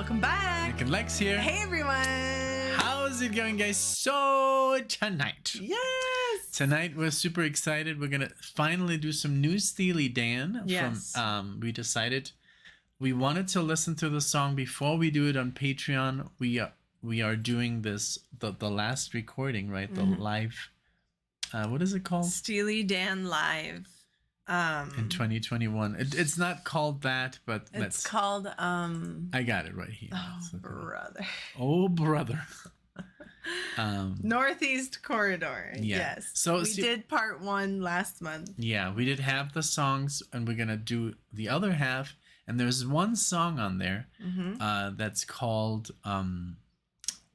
Welcome back. NicknLex here. Hey everyone. How's it going, guys? So tonight. Yes. Tonight we're super excited. We're gonna finally do some new Steely Dan. Yes. We decided we wanted to listen to the song before we do it on Patreon. We are doing this the last recording, right? The live. What is it called? Steely Dan Live. In 2021. It's not called that, but it's called I got it right here. Oh brother. Oh brother. Northeast Corridor. Yeah. Yes. So we did part 1 last month. Yeah, we did half the songs, and we're gonna do the other half. And there's one song on there that's called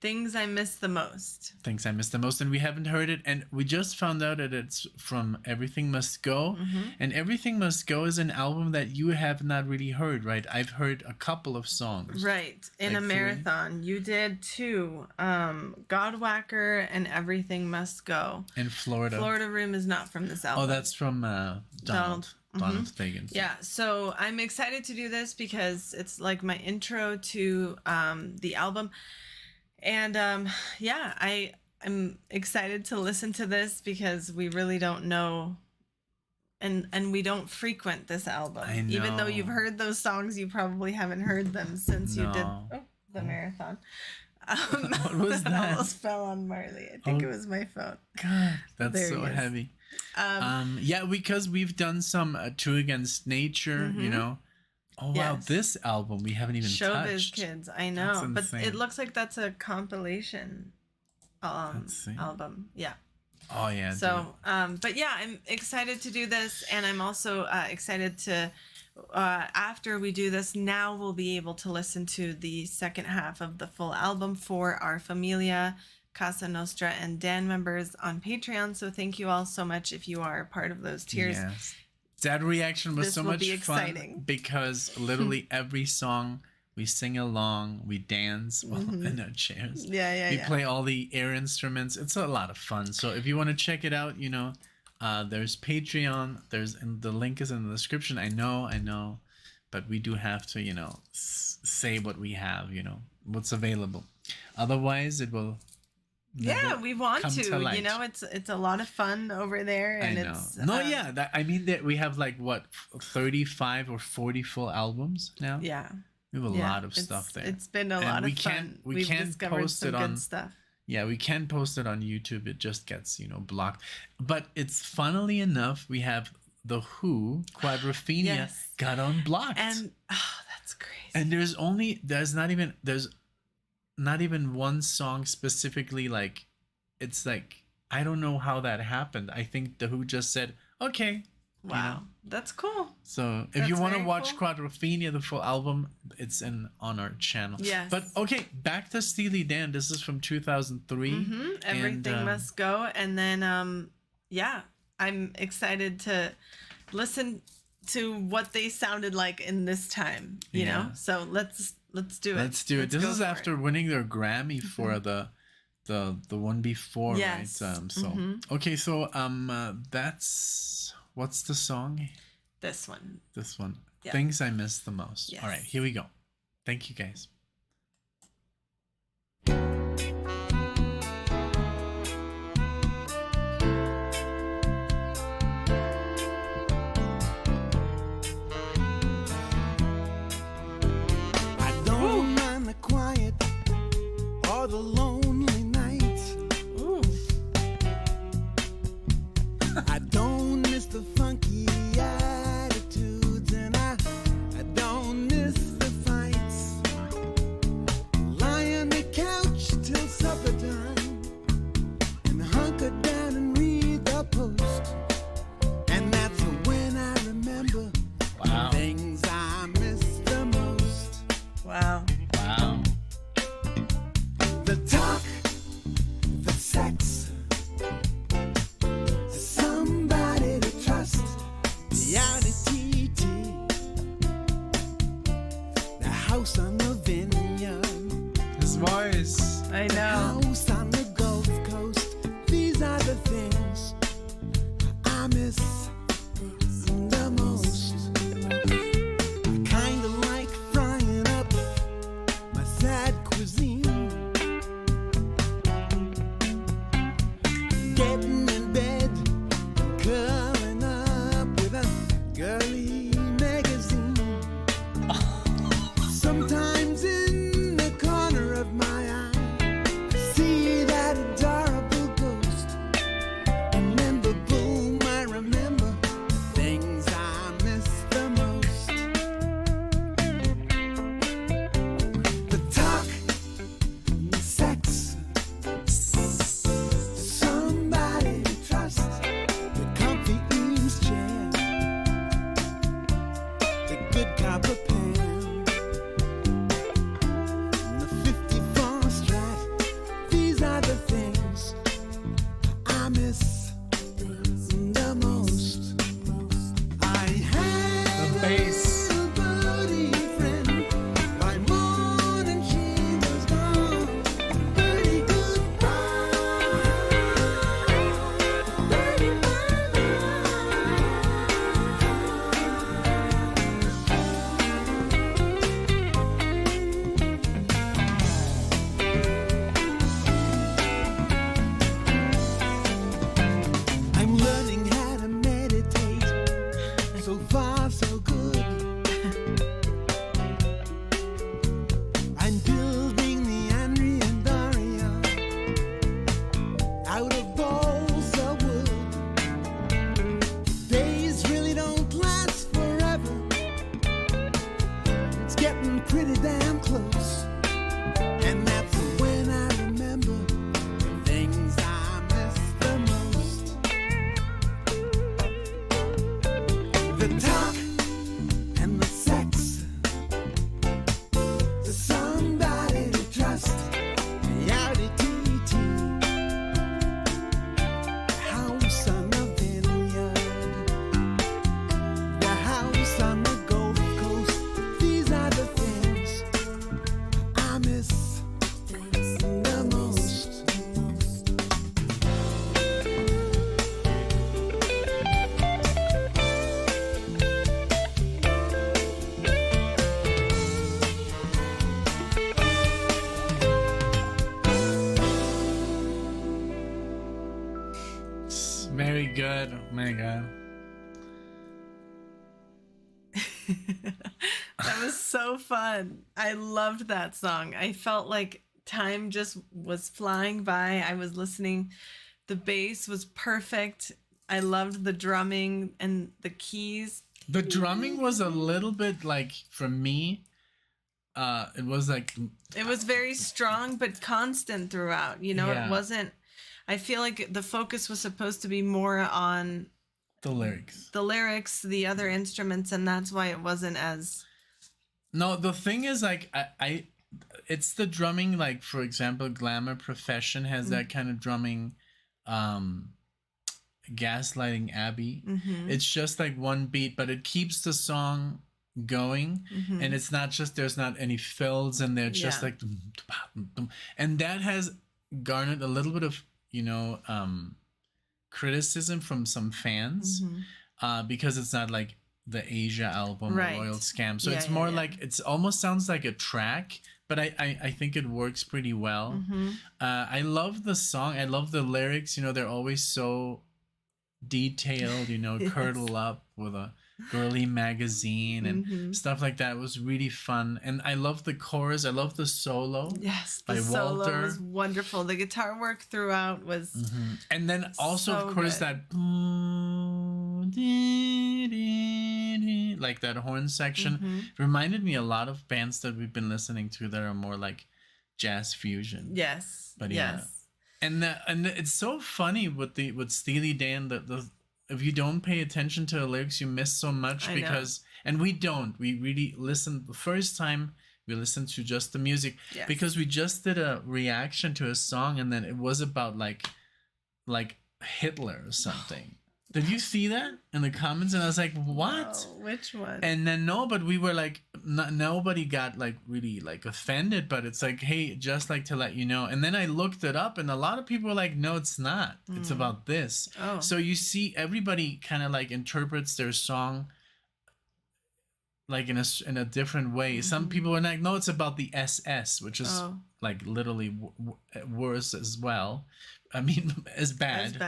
Things I Miss the Most. Things I Miss the Most, and we haven't heard it, and we just found out that it's from Everything Must Go, and Everything Must Go is an album that you have not really heard, right? I've heard a couple of songs. Right, in like a marathon. You did 2, Godwhacker and Everything Must Go. In Florida. Florida Room is not from this album. Oh, that's from Donald Fagen. Yeah, so I'm excited to do this because it's like my intro to the album. And yeah, I'm excited to listen to this because we really don't know and we don't frequent this album. I know. Even though you've heard those songs, you probably haven't heard them since you did the marathon. What was that? I almost fell on Marley. I think it was my phone. God, that's There so he is. heavy. Yeah, because we've done some True Against Nature, you know. Oh wow, Yes. this album we haven't even Showbiz touched. Kids, I know, That's but insane. it looks like that's a compilation album. Yeah. Oh yeah. So, but yeah, I'm excited to do this, and I'm also excited to after we do this, now we'll be able to listen to the second half of the full album for our Familia, Casa Nostra, and Dan members on Patreon. So thank you all so much if you are part of those tiers. Yes. That reaction was This so will much be fun exciting. because literally every song we sing along, we dance while in our chairs. Yeah. We play all the air instruments. It's a lot of fun. So if you want to check it out, you know, there's Patreon. And the link is in the description. I know, but we do have to, you know, say what we have, you know, what's available. Otherwise, it will. Yeah, we want come to light. you know, it's a lot of fun over there, and I know. it's I mean that we have like what 35 or 40 full albums now. yeah. We have a lot of stuff there. It's been a And lot we of fun. We can't discovered post some it good on stuff. Yeah, we can post it on YouTube. It just gets, you know, blocked. But it's funnily enough, we have the Who Quadrophenia Yes. got unblocked. And that's crazy. And there's not even one song specifically, like it's like I don't know how that happened. I think the Who just said, okay. Wow. You know? That's cool. So if That's you want to very watch cool. Quadrophenia, the full album, it's on our channel. Yes. But okay, back to Steely Dan. This is from 2003. Everything Must Go. And then yeah, I'm excited to listen to what they sounded like in this time, you know? So let's do it. Let's do it. This go is for after winning their Grammy for the one before, Yes. right? Okay, so that's what's the song? This one. This one. Yeah. Things I Miss the Most. Yes. All right, here we go. Thank you guys. I don't mind the quiet or the lonely nights. Ooh. I don't miss the funky attitudes, and I don't miss the fights. Lie on the couch till supper time and hunker down and read the Post. And that's when I remember Wow. things I miss the most. Wow. Wow. The talk, the sex, somebody to trust, the Audi TT, the house on the vineyard, His voice. I know. house on the Gulf Coast. These are the things I miss the most. I kinda like frying up my So far, so good. I'm building the Henry and Daria out of balls of wood. Days really don't last forever. It's getting pretty damn close. And that's when I remember the things I miss the most. The talk and the sex, the somebody to trust, the RDTT, the house on the vineyard, the house on the Gold Coast. These are the things I miss the most. It's very good. Oh my God. That was so fun. I loved that song. I felt like time just was flying by. I was listening. The bass was perfect. I loved the drumming and the keys. The drumming was a little bit like, for me, it was like, It was very strong but constant throughout. You know, Yeah. it wasn't. I feel like the focus was supposed to be more on the lyrics. the lyrics, the other instruments, and that's why it wasn't as. No, the thing is, like, I it's the drumming, like, for example, Glamour Profession has that kind of drumming, Gaslighting Abby. It's just like one beat, but it keeps the song going, and it's not just, there's not any fills in there, it's just Yeah. like dum, dum, dum, dum. And that has garnered a little bit of, you know, criticism from some fans, because it's not like the Asia album Right. or Royal Scam, so Yeah, it's yeah, more yeah. like, it's almost sounds like a track, but I think it works pretty well. I love the song, I love the lyrics, you know, they're always so detailed, you know, Yes. curl up with a girly magazine and stuff like that. It was really fun, and I love the chorus, I love the solo. Yes, by the solo Walter. was wonderful. The guitar work throughout was And then also, So of course, good. that like that horn section reminded me a lot of bands that we've been listening to that are more like jazz fusion. yes, But yeah. yes. And it's so funny with Steely Dan that if you don't pay attention to the lyrics, you miss so much, I know. because and we really listened the first time. We listened to just the music, Yes. because we just did a reaction to a song, and then it was about like Hitler or something. Did you see that in the comments? And I was like, what? Oh, which one? And then no, but we were like, nobody got like really like offended, but it's like, hey, just like to let you know. And then I looked it up, and a lot of people were like, no, it's not. It's about this. Oh. So you see, everybody kind of like interprets their song like in a different way. Some people are like, no, it's about the SS, which is Oh. like literally worse as well. I mean, as bad.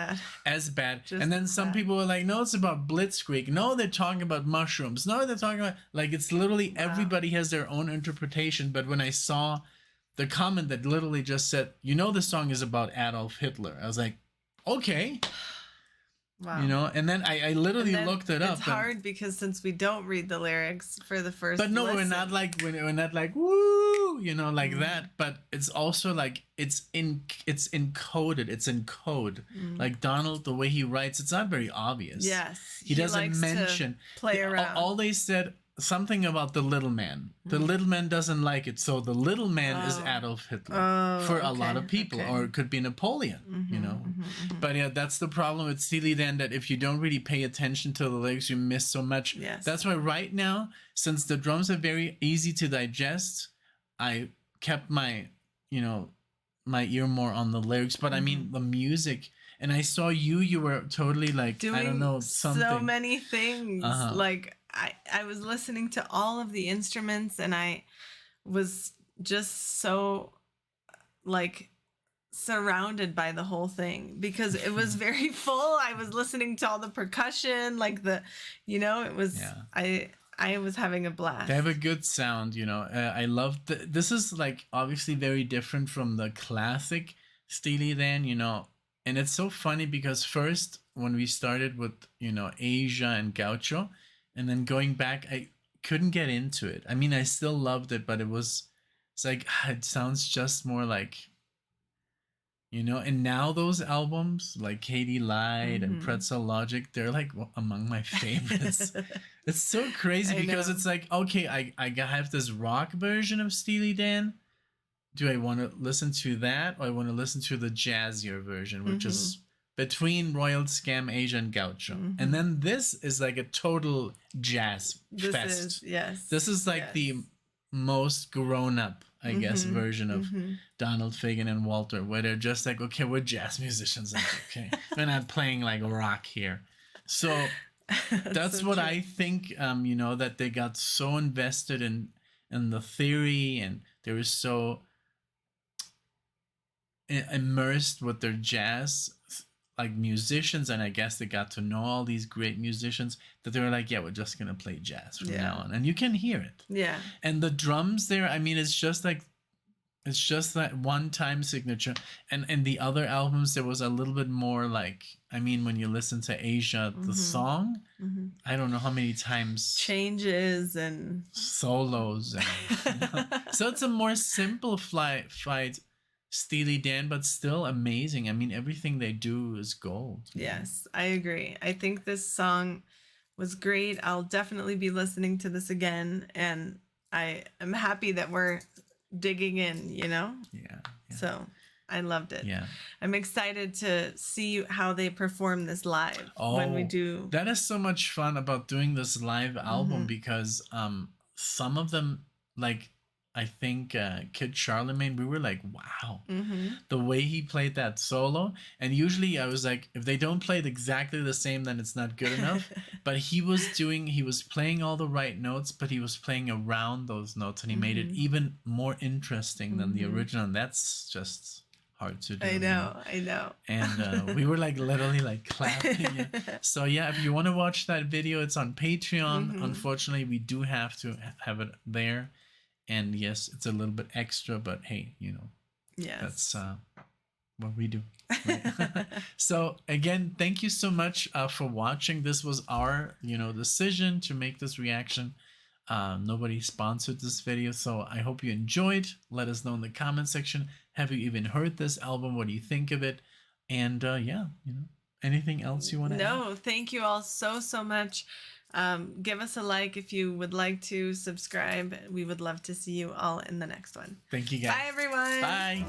As bad. Just And then as some bad. people are like, no, it's about Blitzkrieg. No, they're talking about mushrooms. No, they're talking about, like, it's literally everybody has their own interpretation. But when I saw the comment that literally just said, you know, the song is about Adolf Hitler, I was like, okay. Wow. You know, and then I literally And then looked it up. It's hard because since we don't read the lyrics for the first. But no, we're listen. not like woo, you know, like that. But it's also like it's encoded. It's in code. Like Donald, the way he writes, it's not very obvious. Yes, he doesn't likes to mention. play around. All they said something about the little man. The little man doesn't like it, so the little man is Adolf Hitler for a lot of people, or it could be Napoleon. You know, but yeah, that's the problem with Steely Dan, that if you don't really pay attention to the lyrics, you miss so much. Yes. That's why right now, since the drums are very easy to digest, I kept my ear more on the lyrics. But I mean the music. And I saw you were totally like, doing I don't know, something. so many things. Uh-huh. Like I was listening to all of the instruments, and I was just so like surrounded by the whole thing because it was very full. I was listening to all the percussion, like it was, I was having a blast. They have a good sound, I love this is like obviously very different from the classic Steely Dan, and it's so funny because first when we started with, Asia and Gaucho, and then going back, I couldn't get into it. I mean, I still loved it, but it's like, it sounds just more like, and now those albums like Katie Lied and Pretzel Logic, they're like among my favorites. It's so crazy because it's like, okay, I have this rock version of Steely Dan. Do I want to listen to that, or I want to listen to the jazzier version, which is between Royal Scam, Asia, and Gaucho? And then this is like a total jazz fest. This is like the most grown up, I guess, version of Donald Fagen and Walter, where they're just like, okay, we're jazz musicians. Okay, we're not playing like rock here. So that's so what true. I think, that they got so invested in the theory, and they were so immersed with their jazz like musicians, and I guess they got to know all these great musicians that they were like, yeah, we're just gonna play jazz from now on, and you can hear it. Yeah. And the drums there, I mean, it's just that one-time signature. And in the other albums, there was a little bit more like, I mean, when you listen to Asia, the song, I don't know how many times changes and solos, and, so it's a more simplified Steely Dan, but still amazing. I mean, everything they do is gold. Yes, I agree. I think this song was great. I'll definitely be listening to this again, and I am happy that we're digging in, Yeah. So I loved it. Yeah. I'm excited to see how they perform this live when we do. That is so much fun about doing this live album because some of them, like, I think Kid Charlemagne, we were like, wow, the way he played that solo. And usually I was like, if they don't play it exactly the same, then it's not good enough. But he was playing all the right notes, but he was playing around those notes, and he made it even more interesting than the original. And that's just hard to do. I know. And we were like literally like clapping. So yeah, if you want to watch that video, it's on Patreon. Unfortunately, we do have to have it there. And yes, it's a little bit extra, but hey, that's what we do. Right? So again, thank you so much for watching. This was our, decision to make this reaction. Nobody sponsored this video, so I hope you enjoyed. Let us know in the comment section. Have you even heard this album? What do you think of it? And anything else you want to add? No, thank you all so much. Give us a like if you would like to subscribe. We would love to see you all in the next one. Thank you, guys. Bye, everyone. Bye.